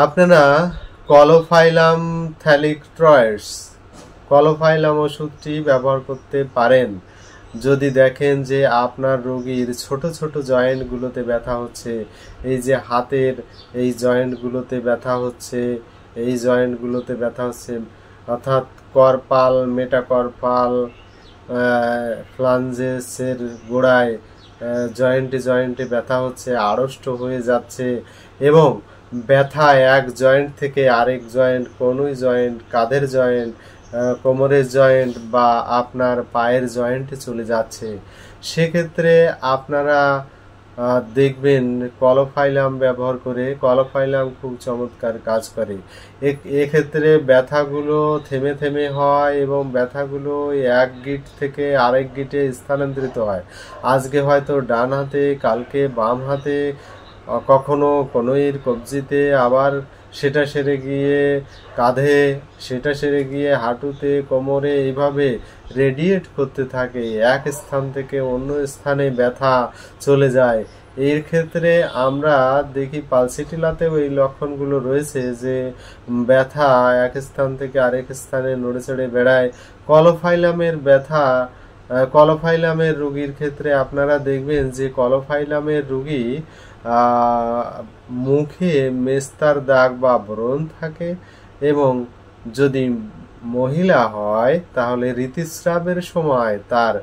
আপনারা Caulophyllum থ্যালিকট্রয়েডস Caulophyllum ওষুধটি ব্যবহার করতে পারেন যদি দেখেন যে আপনার রোগীর ছোট ছোট জয়েন্টগুলোতে ব্যথা হচ্ছে। এই যে হাতের এই জয়েন্টগুলোতে ব্যথা হচ্ছে, এই জয়েন্টগুলোতে ব্যথা হচ্ছে, অর্থাৎ কর্পাল, মেটাকর্পাল, ফ্লাঞ্জেসের গোড়ায় জয়েন্টে জয়েন্টে ব্যথা হচ্ছে, আড়ষ্ট হয়ে যাচ্ছে এবং ব্যথা এক জয়েন্ট থেকে আরেক জয়েন্ট, কনুই জয়েন্ট, কাঁধের জয়েন্ট, কোমরের জয়েন্ট বা আপনার পায়ের জয়েন্টে চলে যাচ্ছে, সেক্ষেত্রে আপনারা দেখবেন কলোফাইলাম ব্যবহার করে। কলোফাইলাম খুব চমৎকার কাজ করে। এক্ষেত্রে ব্যথাগুলো থেমে থেমে হয় এবং ব্যথাগুলো এক গিট থেকে আরেক গিটে স্থানান্তরিত হয়। আজকে হয়তো ডান হাতে, কালকে বাম হাতে, কখনো কনুইয়ের কবজিতে, আবার সেটা সেরে গিয়ে কাঁধে, সেটা সেরে গিয়ে হাঁটুতে, কোমরে, এইভাবে রেডিয়েট করতে থাকে। এক স্থান থেকে অন্য স্থানে ব্যথা চলে যায়। এর ক্ষেত্রে আমরা দেখি পালসিটিলাতেও এই লক্ষণগুলো রয়েছে যে ব্যথা এক স্থান থেকে আরেক স্থানে নড়ে চড়ে বেড়ায়। কলোফাইলামের ব্যথা, কলোফাইলামের রোগীর ক্ষেত্রে আপনারা দেখবেন যে কলোফাইলামের রোগী মুখে মেস্তার দাগ বা ব্রণ থাকে এবং যদি মহিলা হয় তাহলে ঋতুস্রাবের সময় তার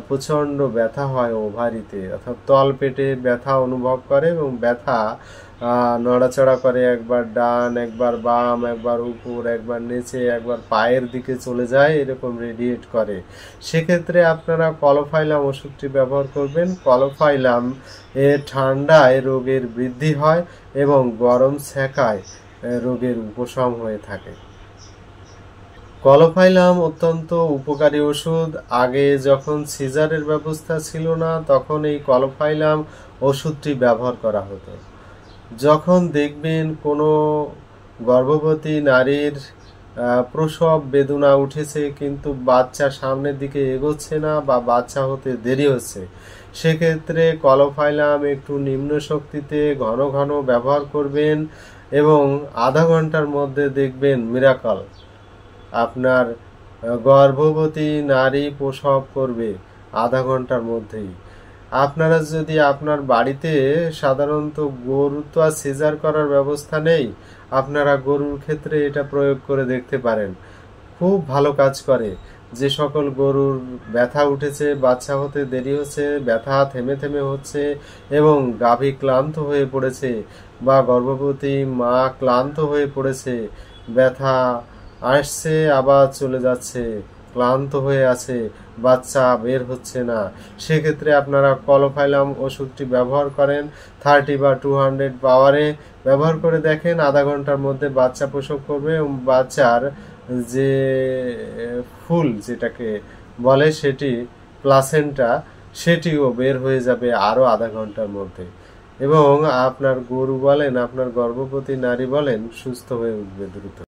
প্রচণ্ড ব্যথা হয় ওভারিতে, অর্থাৎ তল পেটে ব্যথা অনুভব করে এবং ব্যথা নড়াচড়া করে, একবার ডান, একবার বাম, একবার উপর, একবার নিচে, একবার পায়ের দিকে চলে যায়, এরকম রেডিয়েট করে। সেক্ষেত্রে আপনারা কলোফাইলাম ওষুধটি ব্যবহার করবেন। কলোফাইলাম ঠান্ডায় রোগের বৃদ্ধি হয় এবং গরম সেকায় রোগের উপশম হয়ে থাকে। কলোফাইলাম অত্যন্ত উপকারী ওষুধ। আগে যখন সিজারের ব্যবস্থা ছিল না তখন এই কলোফাইলাম ওষুধটি ব্যবহার করা হতো। যখন দেখবেন কোনো গর্ভবতী নারীর প্রসব বেদনা উঠেছে কিন্তু বাচ্চা সামনের দিকে এগোচ্ছে না বা বাচ্চা হতে দেরি হচ্ছে, সেক্ষেত্রে কলোফাইলাম একটু নিম্ন শক্তিতে ঘন ঘন ব্যবহার করবেন এবং আধা ঘন্টার মধ্যে দেখবেন মিরাকল। আপনার গর্ভবতী নারী প্রসব করবে আধা ঘন্টার মধ্যেই। আপনারা যদি আপনার বাড়িতে সাধারণত গরু তো আর সিজার করার ব্যবস্থা নেই, আপনারা গরুর ক্ষেত্রে এটা প্রয়োগ করে দেখতে পারেন, খুব ভালো কাজ করে। যে সকল গরুর ব্যথা উঠেছে, বাচ্চা হতে দেরি হচ্ছে, ব্যথা থেমে থেমে হচ্ছে এবং গাভী ক্লান্ত হয়ে পড়েছে বা গর্ভবতী মা ক্লান্ত হয়ে পড়েছে, ব্যথা আসছে আবার চলে যাচ্ছে, ক্লান্ত হয়ে আছে, বাচ্চা বের হচ্ছে না, সেক্ষেত্রে আপনারা কলোফাইলাম ওষুধটি ব্যবহার করেন। 30 বা 200 পাওয়ারে ব্যবহার করে দেখেন, আধা ঘন্টার মধ্যে বাচ্চা প্রসব করবে এবং বাচ্চার যে ফুল যেটাকে বলে সেটি প্লাসেন্টা, সেটিও বের হয়ে যাবে আরও আধা ঘন্টার মধ্যে এবং আপনার গরু বলেন, আপনার গর্ভবতী নারী বলেন, সুস্থ হয়ে উঠবে দ্রুত।